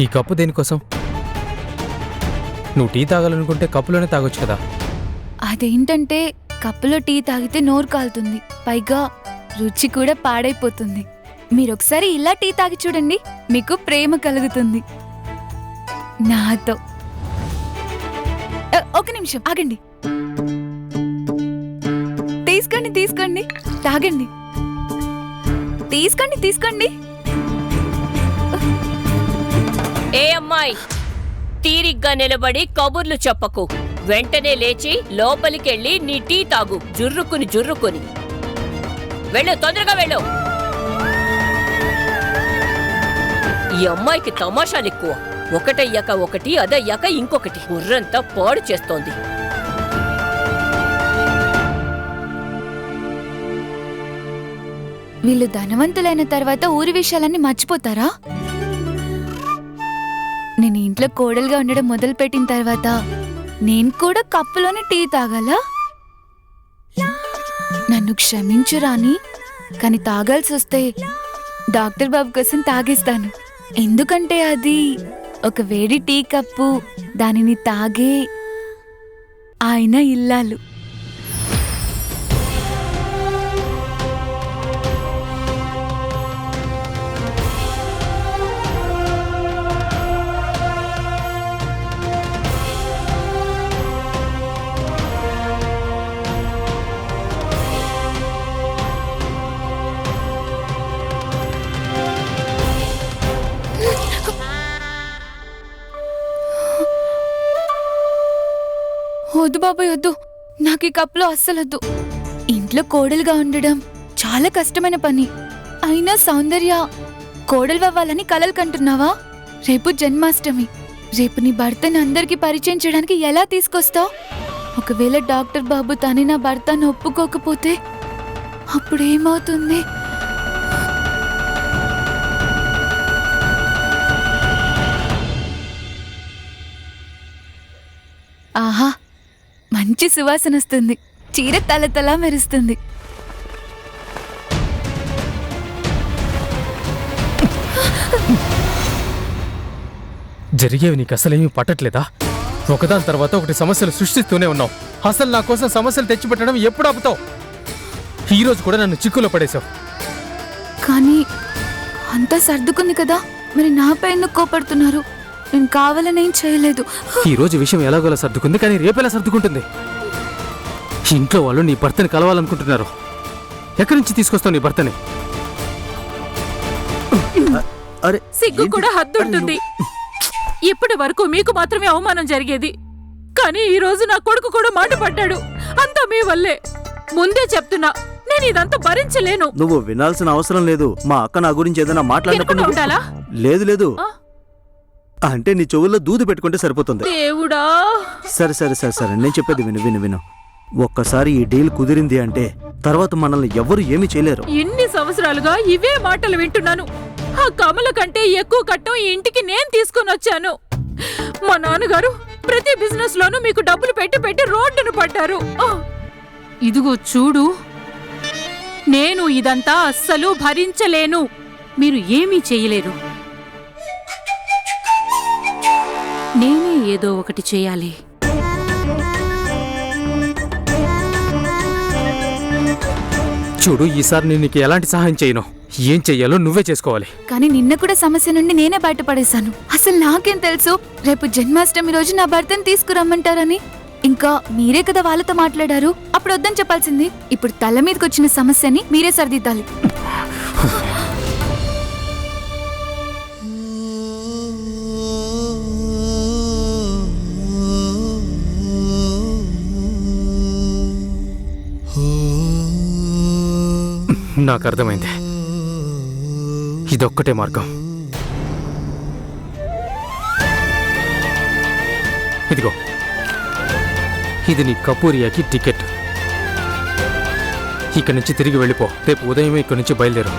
ఈ కప్పు దేనికోసం? నువ్వు టీ తాగాలనుకుంటే కప్పులోనే తాగొచ్చు కదా. అదేంటంటే కప్పులో టీ తాగితే నోరు కాలుతుంది, పైగా రుచి కూడా పాడైపోతుంది. మీరొకసారి ఇలా టీ తాగి చూడండి, మీకు ప్రేమ కలుగుతుంది నాతో. ఒక నిమిషం ఆగండి. తీసుకోండి తీసుకోండి, తాగండి. తీసుకోండి తీసుకోండి. ఏ అమ్మాయి, తీరిగ్గా నిలబడి కబుర్లు చెప్పకు. వెంటనే లేచి లోపలికెళ్ళి నీ టీ తాగు. జుర్రుకుని జుర్రుకుని వెళ్ళు, తొందరగా వెళ్ళు. ఈ అమ్మాయికి తమాషాలు ఎక్కువ. ఒకటయ్యాక ఒకటి, అదయ్యాక ఇంకొకటి. బుర్రంతా పాడు చేస్తోంది. వీళ్ళు ధనవంతులైన తర్వాత ఊరి విషయాలన్నీ మర్చిపోతారా? నేను ఇంట్లో కోడలుగా ఉండడం మొదలుపెట్టిన తర్వాత నేను కూడా కప్పులోనే టీ తాగాలా? నన్ను క్షమించు రాణి, కానీ తాగాల్సి వస్తే డాక్టర్ బాబు కోసం తాగేస్తాను. ఎందుకంటే అది ఒక వేడి టీ కప్పు, దానిని తాగే ఆయన ఇల్లాలు. వద్దు బాబాయ్ వద్దు, నాకు ఈ కప్పులో అస్సలొద్దు. ఇంట్లో కోడలుగా ఉండడం చాలా కష్టమైన పని. అయినా సౌందర్య కోడలు అవ్వాలని కలలు కంటున్నావా? రేపు జన్మాష్టమి. రేపు నీ భర్తని అందరికీ పరిచయం చేయడానికి ఎలా తీసుకొస్తావు? ఒకవేళ డాక్టర్ బాబు తని నా భర్తను ఒప్పుకోకపోతే అప్పుడేమవుతుంది? ఆహా, మంచి సువాసన వస్తుంది. చీర తలతలా మెరుస్తుంది. జరిగేవి నీకు అసలేమీ పట్టట్లేదా? ఒకదాని తర్వాత ఒకటి సమస్యలు సృష్టిస్తూనే ఉన్నావు. అసలు నా కోసం సమస్యలు తెచ్చిపెట్టడం ఎప్పుడు ఆపుతావు? ఈరోజు కూడా నన్ను చిక్కులో పడేశావు. కానీ అంతా సర్దుకుంది కదా, మరి నాపై ఎందుకు కోపడుతున్నారు? నేను కావాలనేం చేయలేదు. ఈరోజు విషయం ఎలాగోలా సర్దుకుంది, కానీ రేపెలా సర్దుకుంటుంది? ఇంట్లో వాళ్ళు నీ భర్తని కలవాలనుకుంటున్నారు. ఎక్కడి నుంచి తీసుకొస్తావు నీ భర్తని? సిగ్గు కూడా హద్దుంటుంది. ఇప్పటి వరకు మీకు మాత్రమే అవమానం జరిగేది, కానీ ఈ రోజు నా కొడుకు కూడా మాట పడ్డాడు. అంతా మీ వల్లే. ముందే చెప్తున్నా, నేను ఇదంతా భరించలేను. నువ్వు వినాల్సిన అవసరం లేదు. మా అక్క నా గురించి ఏదైనా మాట్లాడినప్పుడు ఉండాలా? లేదు లేదు, అంటే నీ చెవుల్లో దూది పెట్టుకుంటే సరిపోతుంది. దేవుడా! సరే సరే సరే సరే, నేను చెప్పేది విను విను విను. ఒక్కసారి ఈ డీల్ కుదిరింది అంటే తర్వాత మనల్ని ఎవ్వరు ఏమీ చేయలేరు. ఎన్ని సంవత్సరాలుగా ఇవే మాటలు వింటున్నాను. ఆ కమల కంటే ఎక్కువ కట్టం ఈ ఇంటికి నేను తీసుకొని వచ్చాను. మా నాన్నగారు ప్రతి బిజినెస్ లోనూ మీకు డబ్బులు పెట్టి పెట్టి రోడ్డును పడ్డారు. ఇదిగో చూడు, నేను ఇదంతా అస్సలు భరించలేను. మీరు ఏమీ చేయలేరు. నేనే ఏదో ఒకటి చేయాలి. చూడు, ఈసారి నేను నీకు ఎలాంటి సహాయం చేయను. ఏం చెయ్యాలో నువ్వే చేసుకోవాలి. కానీ నిన్న కూడా సమస్య నుండి నేనే బయటపడేశాను. అసలు నాకేం తెలుసు రేపు జన్మాష్టమి రోజు నా భర్తను తీసుకురమ్మంటారని? ఇంకా మీరే కదా వాళ్ళతో మాట్లాడారు. అప్పుడు వద్దని చెప్పాల్సింది. ఇప్పుడు తల మీదకి వచ్చిన సమస్యని మీరే సరిదిద్దాలి. నాకు అర్థమైంది. ఇదొక్కటే మార్గం. ఇదిగో, ఇది నీ కపూరియాకి టికెట్. ఇక్కడి నుంచి తిరిగి వెళ్ళిపో. రేపు ఉదయమే ఇక్కడి నుంచి బయలుదేరు.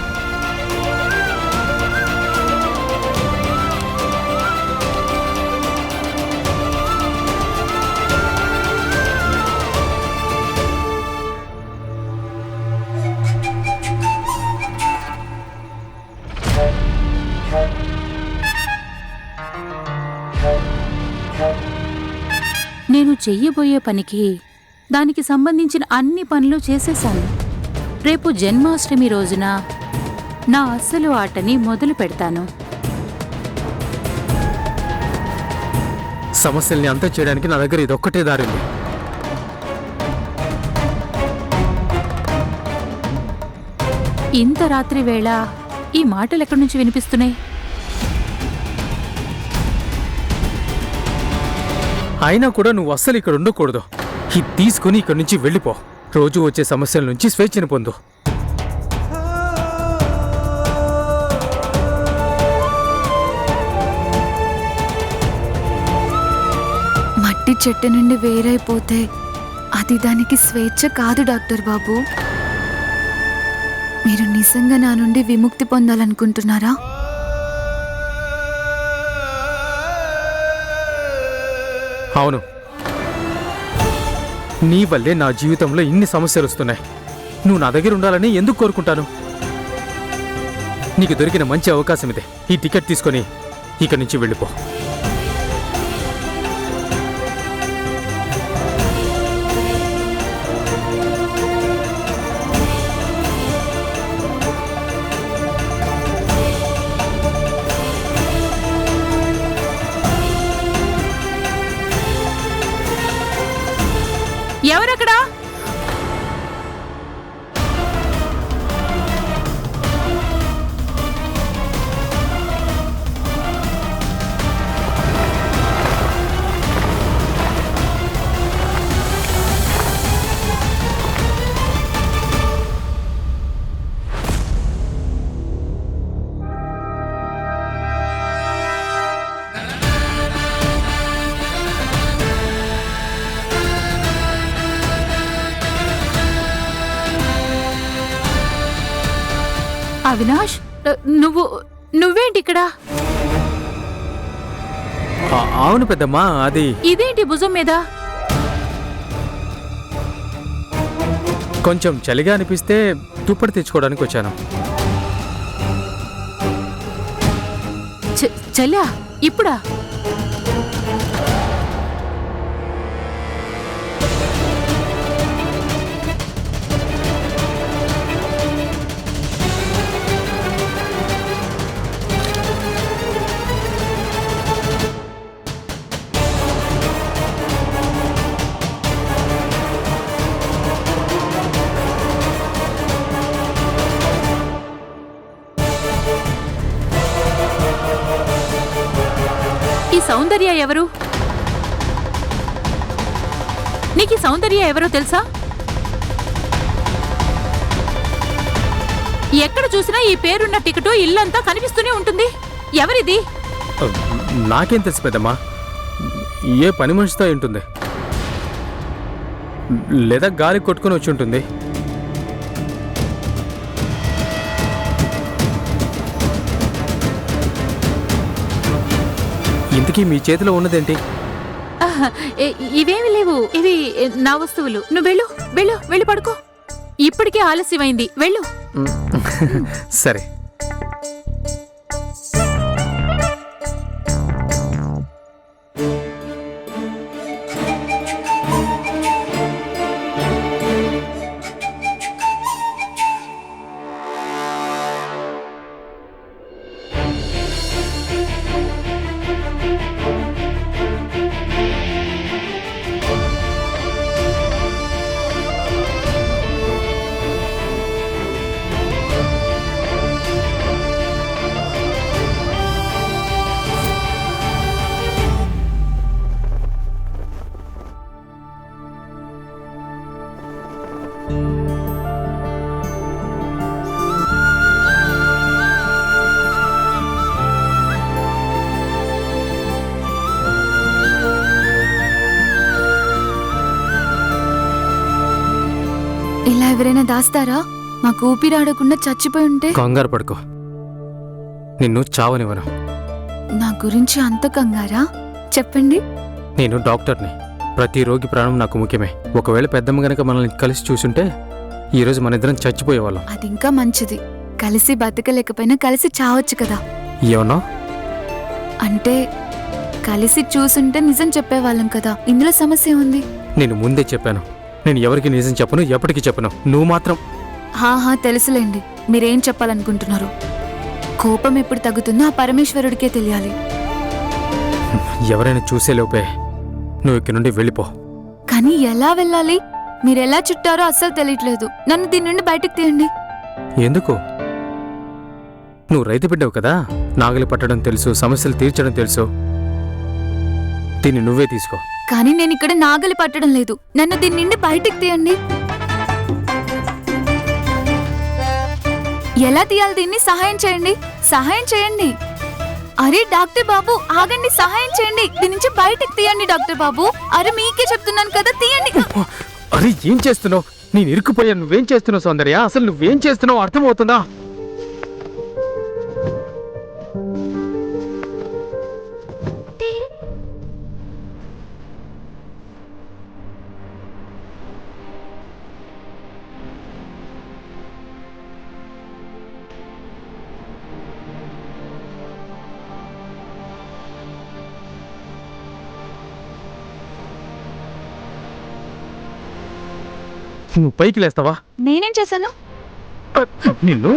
నేను చెయ్యబోయే పనికి దానికి సంబంధించిన అన్ని పనులు చేసేశాను. రేపు జన్మాష్టమి రోజున నా అసలు ఆటని మొదలు పెడతాను. సమస్యల్ని అంతం చేయడానికి నా దగ్గర ఇదొక్కటే దారి ఉంది. ఇంత రాత్రి వేళ ఈ మాటలు ఎక్కడి నుంచి వినిపిస్తున్నాయి? అయినా కూడా నువ్వు అస్సలు ఇక్కడ ఉండకూడదు. ఇది తీసుకుని ఇక్కడి నుంచి వెళ్ళిపో. రోజు వచ్చే సమస్యల నుంచి స్వేచ్ఛను పొందు. మట్టి చెట్టు నుండి వేరైపోతే అది దానికి స్వేచ్ఛ కాదు డాక్టర్ బాబు. మీరు నిజంగా నా నుండి విముక్తి పొందాలనుకుంటున్నారా? అవును, నీ వల్లే నా జీవితంలో ఇన్ని సమస్యలు వస్తున్నాయి. నువ్వు నా దగ్గర ఉండాలని ఎందుకు కోరుకుంటాను? నీకు దొరికిన మంచి అవకాశం ఇదే. ఈ టికెట్ తీసుకొని ఇక్కడి నుంచి వెళ్ళిపో. ఎవరక్కడా? అవినాష్, నువ్వేంటి ఇక్కడ? అవును పెద్దమ్మా, అది ఇదేంటి భుజం మీద? కొంచెం చలిగా అనిపిస్తే దుప్పటి తెచ్చుకోవడానికి వచ్చాను. చల్లా ఇప్పుడా? ఈ సౌందర్య ఎవరు? నీకు సౌందర్య ఎవరో తెలుసా? ఎక్కడ చూసినా ఈ పేరున్న టికెట్ ఇల్లంతా కనిపిస్తూనే ఉంటుంది. ఎవరిది? నాకేం తెలుసు పెద్దమ్మా. ఏ పని మనిషితో ఉంటుంది, లేదా గాలి కొట్టుకుని వచ్చి ఉంటుంది. ఇంతకీ మీ చేతిలో ఉన్నదేంటి? ఇవేమి లేవు, ఇవి నా వస్తువులు. నువ్వు వెళ్ళు వెళ్ళు వెళ్ళి పడుకో. ఇప్పటికే ఆలస్యమైంది, వెళ్ళు. సరే. ఇలా ఎవరైనా దాస్తారా? మాకు ఊపిరాడకుండా చచ్చిపోయి ఉంటే? కంగారు పడుకో, నిన్ను చావనివ్వను. నా గురించి అంత కంగారా? చెప్పండి. నేను డాక్టర్ని. ప్రతి రోగి ప్రాణం నాకు ముఖ్యమే. ఒకవేళ పెద్దమ్మ గనక మనల్ని కలిసి చూసుంటే ఈరోజు మన ఇద్దరం చచ్చిపోయేవాళ్ళం. అది ఇంకా మంచిది. కలిసి బతకలేకపోయినా కలిసి చావచ్చు కదా. ఏమన్నా? అంటే కలిసి చూసుంటే నిజం చెప్పేవాళ్ళం కదా, ఇందులో సమస్య ఉంది. నేను ముందే చెప్పాను, నేను ఎవరికి నిజం చెప్పను, ఎప్పటికీ చెప్పను. నువ్వు మాత్రం హాహా తెలుసులేండి మీరేం చెప్పాలనుకుంటున్నారు. కోపం ఎప్పుడు తగ్గుతుందో ఆ పరమేశ్వరుడికే తెలియాలి. ఎవరైనా చూసేలోపే నువ్వు ఇక్కడి నుండి వెళ్ళిపో. కానీ ఎలా వెళ్ళాలి? మీరెలా చుట్టారో అస్సలు తెలియట్లేదు. నన్ను దీని నుండి బయటకు తీయండి. ఎందుకు? నువ్వు రైతు బిడ్డవు కదా, నాగలి పట్టడం తెలుసు, సమస్యలు తీర్చడం తెలుసు. దీన్ని నువ్వే తీసుకో. కానీ నేను ఇక్కడ నాగలి పట్టడం లేదు. నన్ను దీని నుండి బయటకు తీయండి. ఎలా తీయాలి దీన్ని? సహాయం చేయండి, సహాయం చేయండి. అరే డాక్టర్ బాబు ఆగండి, సహాయం చేయండి. దీని నుంచి బయటకు తీయండి డాక్టర్ బాబు. అరే మీకే చెప్తున్నాను కదా, తీయండి. అరే ఏం చేస్తున్నావు? నేను ఇరుక్కుపోయాను. నువ్వేం చేస్తున్నావు సౌందర్య? అసలు నువ్వేం చేస్తున్నావు అర్థమవుతుందా? నువ్వు పైకి లేస్తావా? నేనేం చేశాను? నిన్ను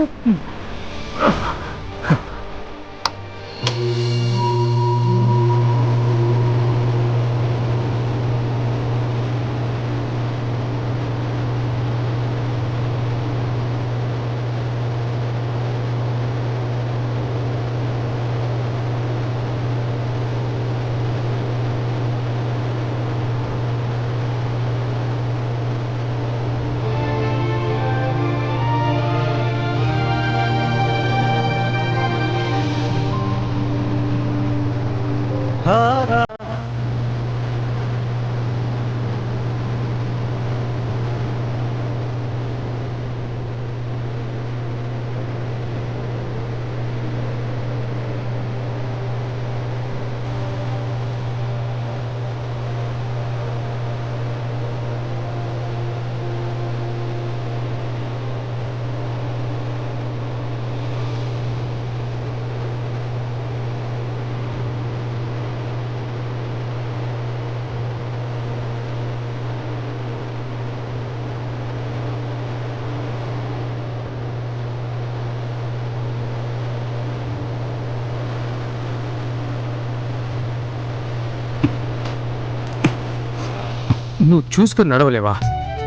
నువ్వు చూసుకుని నడవలేవా?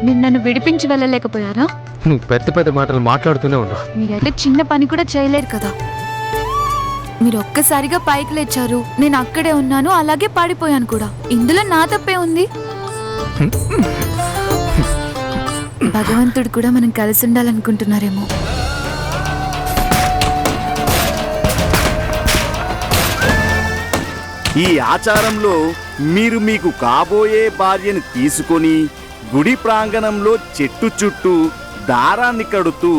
మీరు నన్ను విడిపించి వెళ్ళలేకపోయారా? నువ్వు పెద్ద పెద్ద మాటలు మాట్లాడుతూనే ఉండవు. మీరైతే చిన్న పని కూడా చేయలేరు కదా. మీరు ఒక్కసారిగా పైకి లేచారు, నేను అక్కడే ఉన్నాను, అలాగే పాడిపోయాను కూడా. ఇందులో నా తప్పే ఉంది? భగవంతుడు కూడా మనం కలిసి ఉండాలనుకుంటున్నారేమో. ఈ ఆచారంలో మీరు మీకు కాబోయే భార్యను తీసుకొని గుడి ప్రాంగణంలో చెట్టు చుట్టూ దారాన్ని కడుతూ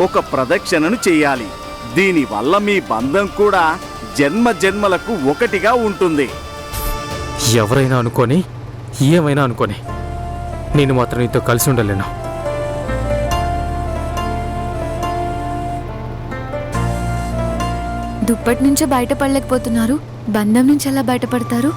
ఒక ప్రదక్షిణను చేయాలి. దీనివల్ల మీ బంధం కూడా జన్మ జన్మలకు ఒకటిగా ఉంటుంది. ఎవరైనా అనుకోని ఏమైనా అనుకోని నేను మాత్రం నీతో కలిసి ఉండలేను. దుప్పటి నుంచే బయటపడలేకపోతున్నారు, బంధం నుంచి ఎలా బయటపడతారు?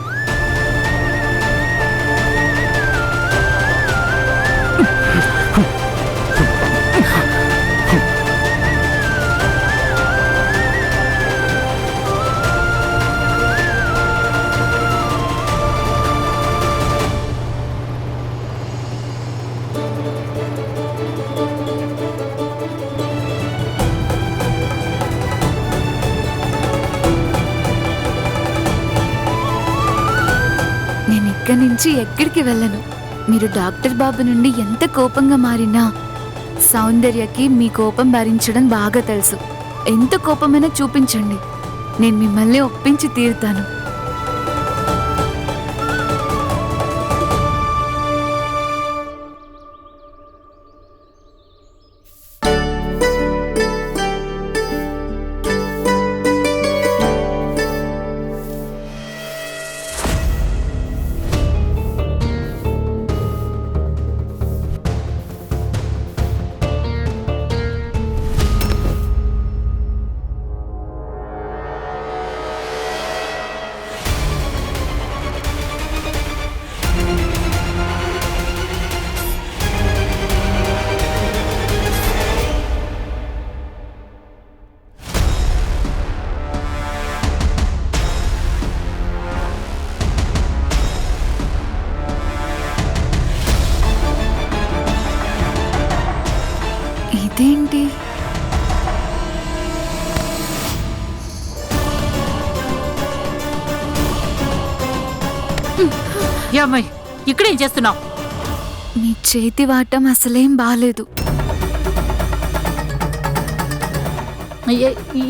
ఇక్కడి నుంచి ఎక్కడికి వెళ్ళను. మీరు డాక్టర్ బాబు నుండి ఎంత కోపంగా మారినా సౌందర్యకి మీ కోపం భరించడం బాగా తెలుసు. ఎంత కోపమైనా చూపించండి, నేను మిమ్మల్ని ఒప్పించి తీరుతాను. ఏంటి? ఏ అమ్మాయి ఇక్కడేం చేస్తున్నావు? నీ చేతి వాటం అసలేం బాలేదు.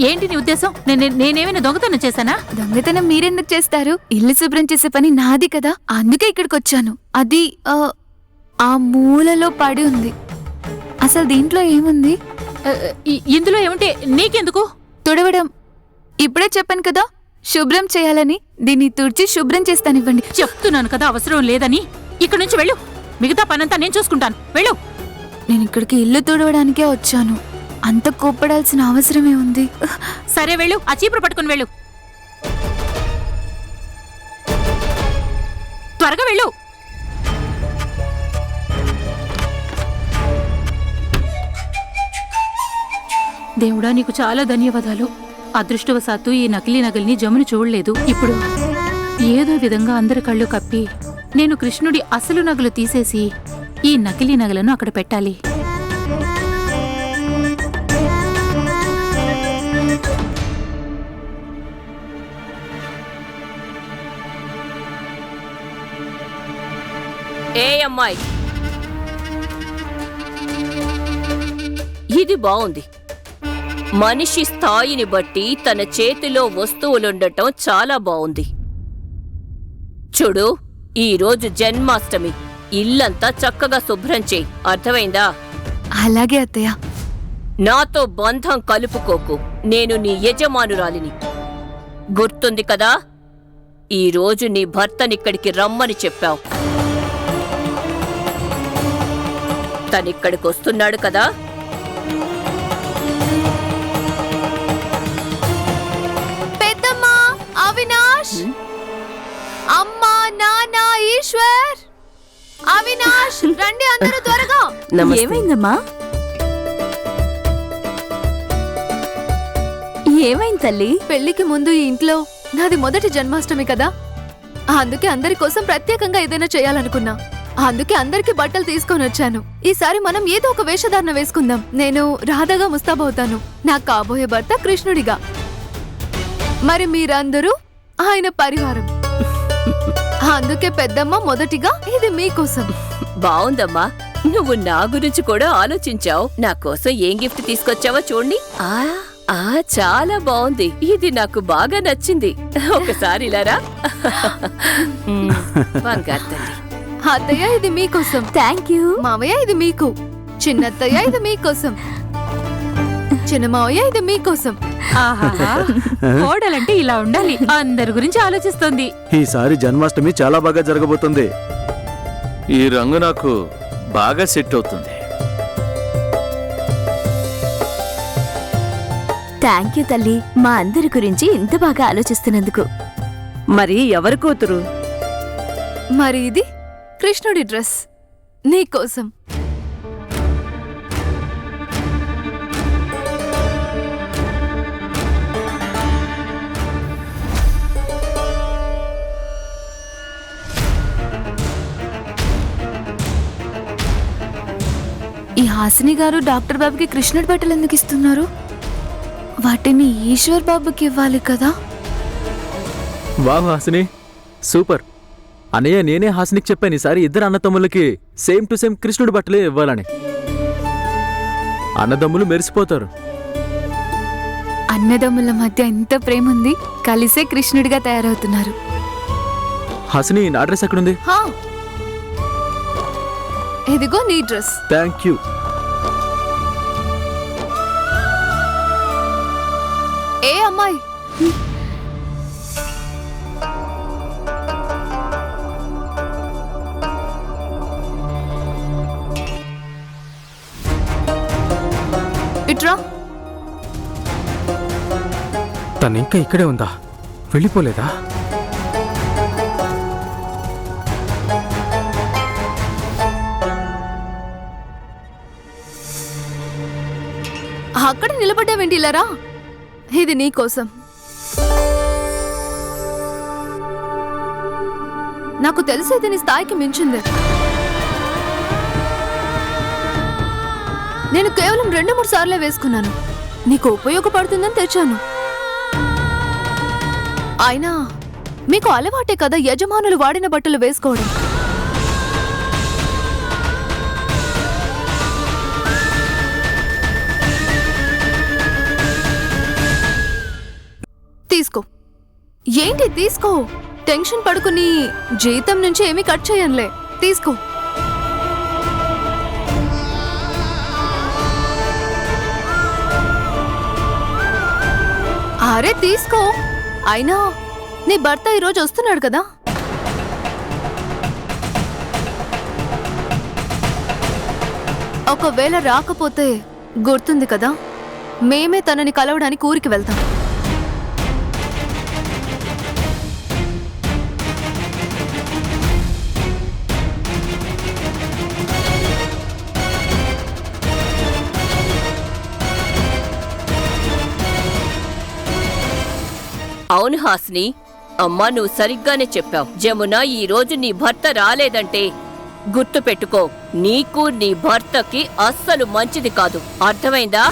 ఏంటి నీ ఉద్దేశం? నేనేమైనా దొంగతనం చేశానా? దొంగతనం మీరెందుకు చేస్తారు? ఇల్లు శుభ్రం చేసే పని నాది కదా, అందుకే ఇక్కడికి వచ్చాను. అది ఆ మూలలో పడి ఉంది. అసలు దీంట్లో ఏముంది? ఇందులో ఏముంటే నీకెందుకు? తుడవడం. ఇప్పుడే చెప్పాను కదా శుభ్రం చేయాలని. దీన్ని తుడిచి శుభ్రం చేస్తానివ్వండి. చెప్తున్నాను కదా అవసరం లేదని. ఇక్కడి నుంచి వెళ్ళు. మిగతా పనంతా నేను చూసుకుంటాను. వెళ్ళు. నేను ఇక్కడికి ఇల్లు తుడవడానికే వచ్చాను. అంత కోప్పడాల్సిన అవసరమే ఉంది? సరే వెళ్ళు. ఆ చీపురు పట్టుకుని వెళ్ళు. త్వరగా వెళ్ళు. దేవుడా, నీకు చాలా ధన్యవాదాలు. అదృష్టవశాత్తు ఈ నకిలీ నగల్ని జమును చూడలేదు. ఇప్పుడు ఏదో విధంగా అందరి కళ్ళు కప్పి నేను కృష్ణుడి అసలు నగలు తీసేసి ఈ నకిలీ నగలను అక్కడ పెట్టాలి. ఏ అమ్మాయి, ఇది బాగుంది. మనిషి స్థాయిని బట్టి తన చేతిలో వస్తువులుండటం చాలా బాగుంది. చూడు, ఈరోజు జన్మాష్టమి. ఇల్లంతా చక్కగా శుభ్రం చేయి. అర్థమైందా? అలాగే అత్తయ్య. నాతో బంధం కలుపుకోకు. నేను నీ యజమానురాలిని. గుర్తుంది కదా? ఈరోజు నీ భర్తనిక్కడికి రమ్మని చెప్పావు. తనిక్కడికి వస్తున్నాడు కదా? పెద్దమ్మ, అవినాష్, అమ్మా, నాన్న, ఈశ్వర్, అవినాష్, రండి అందరూ త్వరగా. ఏమైందమ్మా? ఏమైంది తల్లి? పెళ్లికి ముందు ఈ ఇంట్లో నాది మొదటి జన్మాష్టమి కదా, అందుకే అందరి కోసం ప్రత్యేకంగా ఏదైనా చేయాలనుకున్నా. అందుకే అందరికి బట్టలు తీసుకొని వచ్చాను. ఈసారి మనం ఏదో ఒక వేషధారణ వేసుకుందాం. నేను రాధగా ముస్తాబవుతాను, నా కాబోయే భర్త కృష్ణుడిగా. మరి మీరందరూ ఆయన పరివారం. అందుకే పెద్దమ్మ మొదటిగా ఇది మీకోసం. బావుందమ్మా, నువ్వు నా గురించి కూడా ఆలోచించావు. నా కోసం ఏం గిఫ్ట్ తీసుకొచ్చావో చూడండి. చాలా బాగుంది. ఇది నాకు బాగా నచ్చింది. ఒకసారి ఇలారా. బంగారు తల్లి. అత్తయ్య, ఇది మీకోసం. Thank you. మావయ్య, ఇది మీకు. చిన్నత్తయ్య, ఇది మీకోసం. చిన్న మావయ్య, ఇది మీకోసం. ఆహాహా, కోడలంటే ఇలా ఉండాలి. అందరి గురించి ఆలోచిస్తోంది. ఈసారి జన్మాష్టమి చాలా బాగా జరగబోతుంది. ఈ రంగు నాకు బాగా సెట్ అవుతుంది. థ్యాంక్ యూ తల్లి, మా అందరి గురించి ఇంత బాగా ఆలోచిస్తున్నందుకు. మరి ఎవరి కూతురు? మరి ఇది కృష్ణుడి డ్రెస్ నీకోసం. ఈ హాసిని గారు డాక్టర్ బాబుకి కృష్ణుడి బట్టలు ఎందుకు ఇస్తున్నారు? వాటిని ఈశ్వర్ బాబుకి ఇవ్వాలి కదా. Wow Hasini, super. అన్నయ్య, నేనే హాసినికి చెప్పాను ఈసారి ఇద్దరు అన్నదమ్ములకి సేమ్ టు సేమ్ కృష్ణుడి బట్టలే ఇవ్వాలని. అన్నదమ్ములు మెరిసిపోతారు. అన్నదమ్ముల మధ్య ఎంత ప్రేమ ఉంది, కలిసే కృష్ణుడిగా తయారవుతున్నారు. హాసిని, నా డ్రెస్ ఎక్కడుంది? హా, ఇదిగో నీ డ్రెస్. Thank you. ఏ అమ్మాయి, ఇట్రా. తను ఇంకా ఇక్కడే ఉందా? వెళ్ళిపోలేదా? అక్కడ నిలబడ్డావేంటి? ఇలారా, ఇది నీకోసం. నాకు తెలుసు ఇది నీ స్థాయికి మించింది. నేను కేవలం 2-3 సార్లే వేసుకున్నాను. నీకు ఉపయోగపడుతుందని తెచ్చాను. అయినా మీకు అలవాటే కదా యజమానులు వాడిన బట్టలు వేసుకోవడం. తీసుకో. ఏంటి తీసుకో? టెన్షన్ పడుకుని జీతం నుంచి ఏమీ కట్ చేయనులే. తీసుకో. అరే తీసుకో. అయినా నీ భర్త ఈరోజు వస్తున్నాడు కదా. ఒకవేళ రాకపోతే గుర్తుంది కదా, మేమే తనని కలవడానికి ఊరికి వెళ్తాం. అవును హాస్ని, అమ్మా నువ్వు సరిగ్గానే చెప్పావు. జమున ఈ రోజు నీ భర్త రాలేదంటే గుర్తు పెట్టుకో, నీకు నీ భర్తకి అస్సలు మంచిది కాదు. అర్థమైందా?